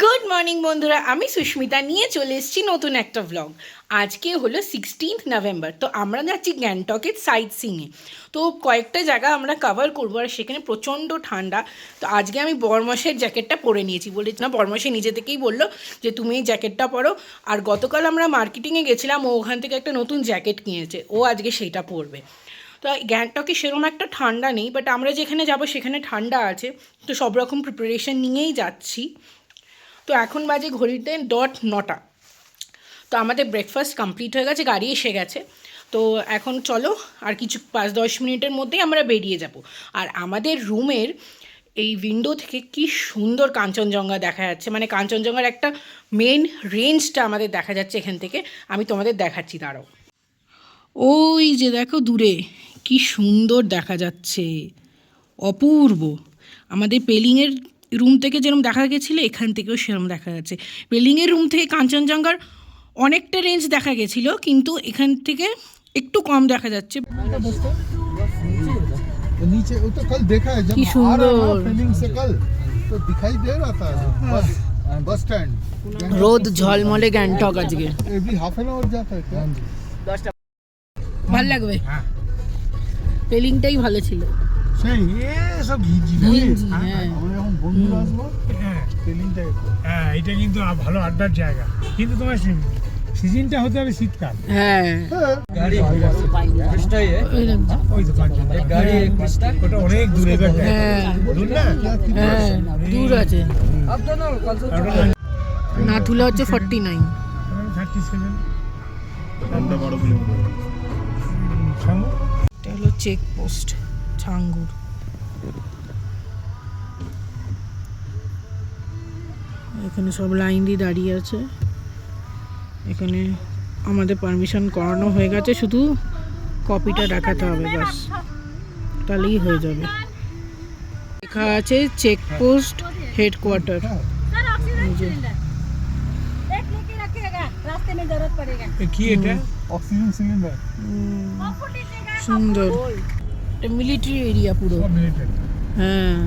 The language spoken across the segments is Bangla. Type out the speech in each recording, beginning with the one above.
গুড মর্নিং বন্ধুরা, আমি সুস্মিতা নিয়ে চলে এসেছি নতুন একটা ব্লগ। আজকে হলো 16 নভেম্বর। তো আমরা যাচ্ছি গ্যাংটকের সাইট সিইংয়ে। তো কয়েকটা জায়গা আমরা কভার করবো, আর সেখানে প্রচণ্ড ঠান্ডা। তো আজকে আমি বরমশের জ্যাকেটটা পরে নিয়েছি। বলেছি না, বরমশে নিজে থেকেই বললো যে তুমি এই জ্যাকেটটা পরো। আর গতকাল আমরা মার্কেটিংয়ে গেছিলাম, ও ওখান থেকে একটা নতুন জ্যাকেট কিনেছে, ও আজকে সেইটা পরবে। তো গ্যাংটকে সেরকম একটা ঠান্ডা নেই, বাট আমরা যেখানে যাব সেখানে ঠান্ডা আছে। তো সব রকম প্রিপারেশন নিয়েই যাচ্ছি। তো এখন বাজে ঘড়িতে 9:00। তো আমাদের ব্রেকফাস্ট কমপ্লিট হয়ে গেছে, গাড়ি এসে গেছে। তো এখন চলো, আর কিছু 5-10 মিনিটের মধ্যেই আমরা বেরিয়ে যাব। আর আমাদের রুমের এই উইন্ডো থেকে কি সুন্দর কাঞ্চনজঙ্ঘা দেখা যাচ্ছে, মানে কাঞ্চনজঙ্ঘার একটা মেন রেঞ্জটা আমাদের দেখা যাচ্ছে এখান থেকে। আমি তোমাদের দেখাচ্ছি, দাঁড়াও। ওই যে দেখো দূরে কি সুন্দর দেখা যাচ্ছে, অপূর্ব। আমাদের পেলিংয়ের রুম থেকে যেরকম দেখা গেছিলো, এখান থেকেও সেরকম দেখা যাচ্ছে। পেলিংয়ের রুম থেকে কাঞ্চনজঙ্ঘার অনেকটা রেঞ্জ দেখা গেছিলো, কিন্তু এখান থেকে একটু কম দেখা যাচ্ছে। नीचे वो तो कल देखा है जब की आ रहा सुंदर। था पेलिंग से कल तो दिखाई दे रहा था बस स्टैंड রোদ ঝলমলে গ্যাংটক আজকে। एवरी हाफ एन आवर जाता है क्या ভালো লাগবে, পেলিংটাই ভালো ছিল। সেই সব ঘিজি ঘিঞ্জি, হ্যাঁ। আমরা যখন বন্ধুরা আসবো হ্যাঁ পেলিংটা হ্যাঁ, এটা কিন্তু ভালো আড্ডার জায়গা, কিন্তু তোমার সিজনটা হতে হবে শীতকাল। হ্যাঁ, गाड़ी क्रिस्टा ही है। ওই তো কাঞ্চন एक गाड़ी है क्रिस्टा। ওটা অনেক দূরে হ্যাঁ, দূর না, হ্যাঁ, দূর আছে। अब दोनों कल से নাথুলা হচ্ছে 49। 37 এটা হলো চেকপোস্ট ছাঙ্গুর। এখানে সব লাইন দিয়ে দাঁড়িয়ে আছে। এখানে আমাদের পারমিশন করানো হয়ে গেছে, শুধু কপিটা দেখাতে হবে, ব্যাস তাহলেই হয়ে যাবে। লেখা আছে চেকপোস্ট হেডকোয়ার্টার। रास्ते में जरूरत पड़ेगा। কি এটা ऑक्सीजन सिलेंडर সুন্দর, এটা মিলিটারি এরিয়া পুরো। সব মিলিটারি, হ্যাঁ,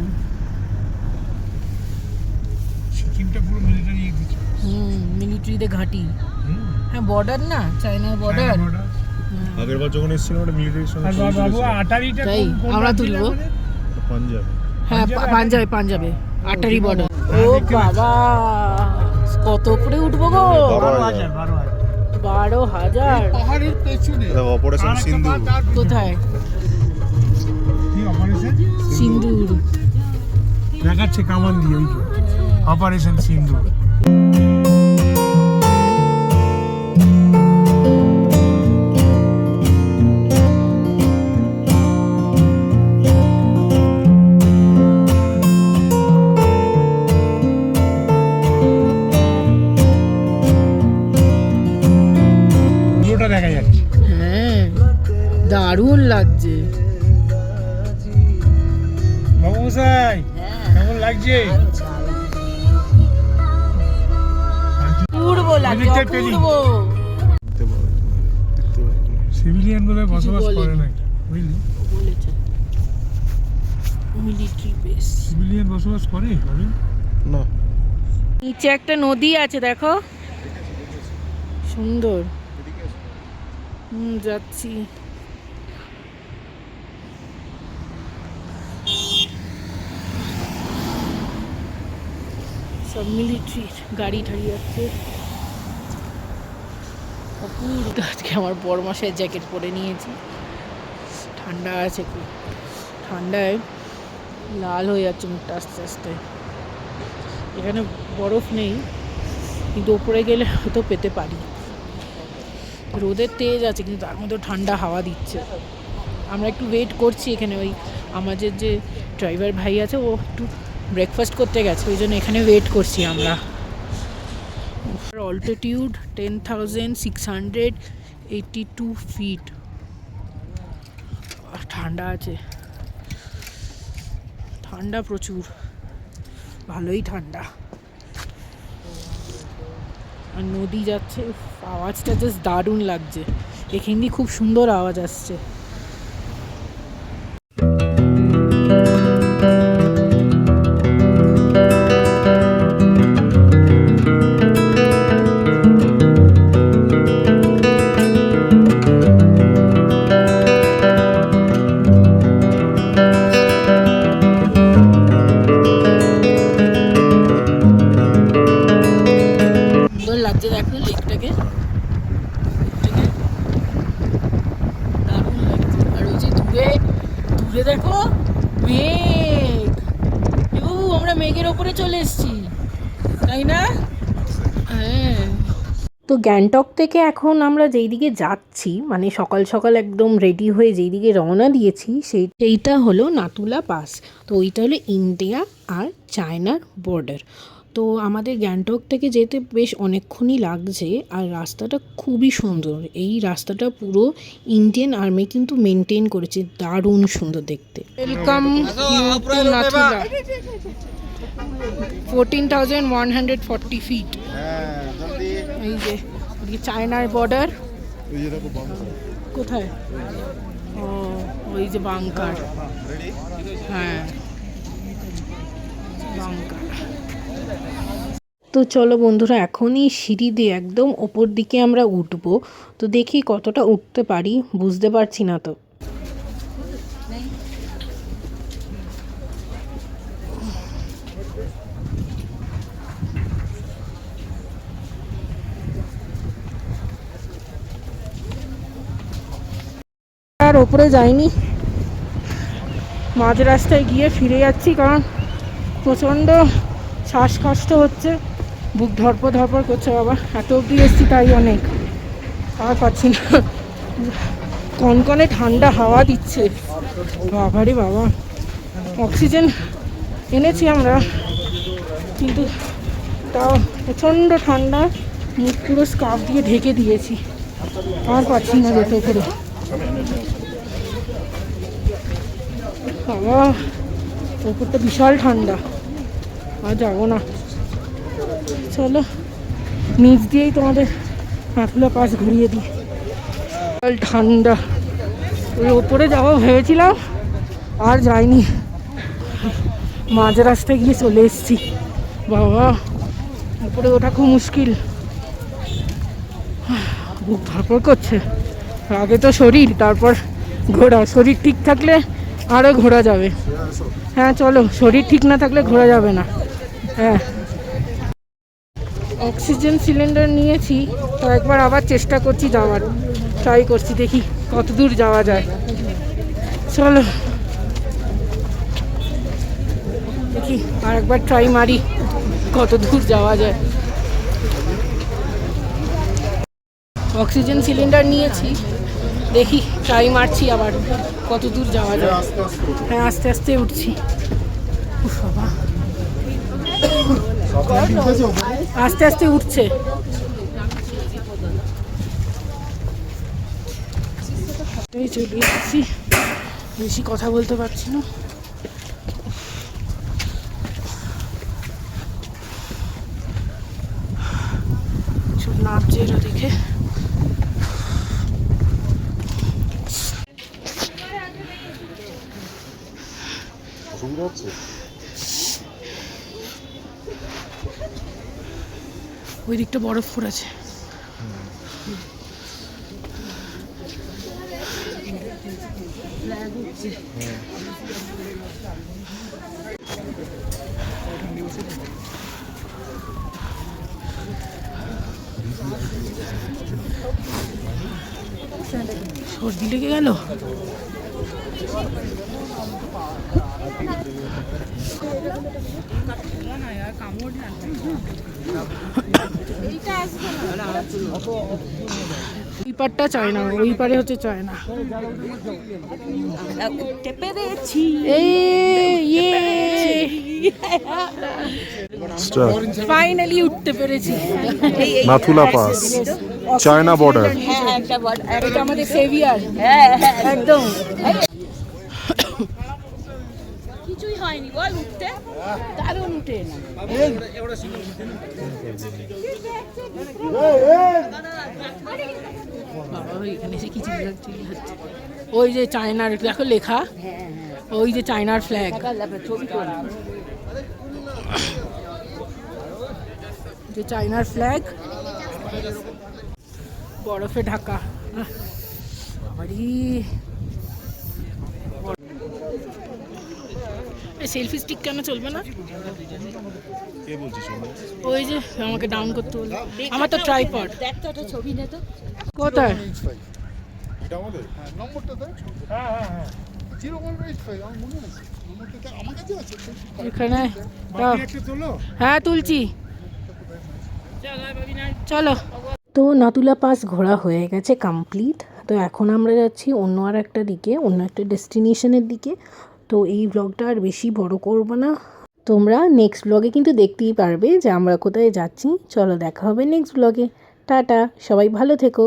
সিকিমটা পুরো মিলিটারি কিছু। মিলিটারিতে ঘাঁটি। হ্যাঁ, বর্ডার না, চায়নার বর্ডার। আগের বার যখন এসেছিলাম একটা মিলিটারির সঙ্গে আর বাবু আটারিটা তাই, আমরা তুলবো। পাঞ্জাব হ্যাঁ, পাঞ্জাবে আটারি বর্ডার। ও বাবা, কত উপরে উঠবো গো? 12,000 12,000। পাহাড়ের পেছনে অপারেশন সিন্ধু কোথায়? কি অপারেশন সিন্দুর। দেখাচ্ছে কামান দিয়ে, ওই অপারেশন সিন্ধু। পুরোটা দেখা যাচ্ছে। হ্যাঁ, দারুণ লাগছে। বাবু মশাই কেমন লাগছে? পূর্ব লাগছে, মিলিটারি পেলিং। অপূর্ব। সিভিলিয়ান বলে বসবাস বলেনি। করে নাকি, বুঝলি? বলেছে মিলিটারি বেস। সিভিলিয়ান বসবাস করে ওখানে? না নিচে একটা নদী আছে, দেখো সুন্দর। যাচ্ছি। সব মিলিটারি গাড়ি ঠাড়ি যাচ্ছে। অপূর্ব। আজকে আমার বড় মশাই জ্যাকেট পরে নিয়েছি, ঠান্ডা আছে খুব। ঠান্ডায় লাল হয়ে যাচ্ছে মুখটা আস্তে আস্তে। এখানে বরফ নেই, কিন্তু ওপরে গেলে হয়তো পেতে পারি। রোদের তেজ আছে, কিন্তু তার মধ্যেও ঠান্ডা হাওয়া দিচ্ছে। আমরা একটু ওয়েট করছি এখানে। ওই আমাদের যে ড্রাইভার ভাই আছে, ও একটু ব্রেকফাস্ট করতে গেছে, ওই জন্য এখানে ওয়েট করছি আমরা। Altitude 10,682 feet. ঠান্ডা আছে, ঠান্ডা প্রচুর, ভালোই ঠান্ডা। আর নদী যাচ্ছে, আওয়াজটা জাস্ট দারুণ লাগছে। এখান দিয়ে খুব সুন্দর আওয়াজ আসছে। যে দেখো লেকটাকে দারুণ লাগছে। আর ওই যে দূরে দূরে দেখো মেঘ, আমরা মেঘের ওপরে চলে এসেছি, তাই না? হ্যাঁ। তো গ্যাংটক থেকে এখন আমরা যেই দিকে যাচ্ছি, মানে সকাল সকাল একদম রেডি হয়ে যেই দিকে রওনা দিয়েছি, সেইটা হলো নাতুলা পাস। তো ওইটা হলো ইন্ডিয়া আর চায়নার বর্ডার। তো আমাদের গ্যাংটক থেকে যেতে বেশ অনেকক্ষণই লাগছে, আর রাস্তাটা খুবই সুন্দর। এই রাস্তাটা পুরো ইন্ডিয়ান আর্মি কিন্তু মেনটেন করেছে, দারুণ সুন্দর দেখতে। Welcome to Nathula, 14,140 feet. এই যে চায়নার বর্ডার। কোথায়? ও ওই যে বাংকার। হ্যাঁ বাংকার। তো চলো বন্ধুরা, এখনই সিঁড়ি দিয়ে একদম ওপর দিকে আমরা উঠবো। তো দেখি কতটা উঠতে পারি, বুঝতে পারছি না তো। আর ওপরে যাইনি, মাঝ রাস্তায় গিয়ে ফিরে যাচ্ছি, কারণ প্রচণ্ড শ্বাসকষ্ট হচ্ছে, বুক ধরপড় ধরপড় করছে। বাবা এত অবধি এসছি তাই অনেক, আর পাচ্ছি না। কনকনে ঠান্ডা হাওয়া দিচ্ছে, বাবারে বাবা। অক্সিজেন এনেছি আমরা, কিন্তু তাও প্রচণ্ড ঠান্ডা, মুখ পুরো স্কার্ফ দিয়ে ঢেকে দিয়েছি, আর পাচ্ছি না যেতে করে। বাবা ওপরটা বিশাল ঠান্ডা, আর যাবো না। চলো নিচ দিয়েই তোমাদের নাথুলা পাস ঘুরিয়ে দিই। ঠান্ডা, ওই ওপরে যাবো ভেবেছিলাম, আর যাইনি, মাঝ রাস্তায় গিয়ে চলে এসেছি। বাবা উপরে ওঠা খুব মুশকিল, বুক ধরপড় করছে। আগে তো শরীর, তারপর ঘোরা। শরীর ঠিক থাকলে আরও ঘোরা যাবে। হ্যাঁ চলো, শরীর ঠিক না থাকলে ঘোরা যাবে না। হ্যাঁ অক্সিজেন সিলিন্ডার নিয়েছি, তো একবার আবার চেষ্টা করছি যাওয়ার, ট্রাই করছি, দেখি কত দূর যাওয়া যায়। চলো দেখি আর একবার ট্রাই মারি কত দূর যাওয়া যায়। অক্সিজেন সিলিন্ডার নিয়েছি, দেখি ট্রাই মারছি আবার কত দূর যাওয়া যায়। হ্যাঁ আস্তে আস্তে উঠছি, বাবা আস্তে আস্তে উঠছে। চলে এসেছি, বেশি কথা বলতে পারছি না। নামছে এরা দেখে। ওই দিকটা বরফ পড়েছে। সর্দি লেগে গেল। এই পারটা চায় না, ওই পারে হচ্ছে চায় না। উঠতে পেরেছি, ফাইনালি উঠতে পেরেছি। Nathula pass, China border. এটা আমাদের সেভিয়ার, একদম কিছুই হয়নি বল, উঠতে দারুণ উঠে না। ওই যে চায়নার দেখো লেখা, ওই যে চায়নার ফ্ল্যাগ, যে চায়নার ফ্ল্যাগ বরফে ঢাকা। সেলফি স্টিক কেন চলবে না? ওই যে আমাকে ডাউন করতে বললো, আমার তো ট্রাইপড। দেখ তো একটা ছবি নে তো। কোথায়? হ্যাঁ, নম্বরটা দেখ। হ্যাঁ হ্যাঁ হ্যাঁ 01885 আমার মনে আছে। নম্বরটা দেখ, আমার কাছে আছে। এখানে বাকি একটা তোলো। হ্যাঁ তুলছি, চলো। তো নাতুলা পাস ঘোরা হয়ে গেছে কমপ্লিট। তো এখন আমরা যাচ্ছি অন্য আর একটা দিকে, অন্য একটা ডেস্টিনেশনের দিকে। তো এই ব্লগটা আর বেশি বড় করব না, তোমরা নেক্সট ব্লগে কিন্তু দেখতেই পারবে যে আমরা কোথায় যাচ্ছি। চলো দেখা হবে নেক্সট ব্লগে। টাটা, সবাই ভালো থেকো।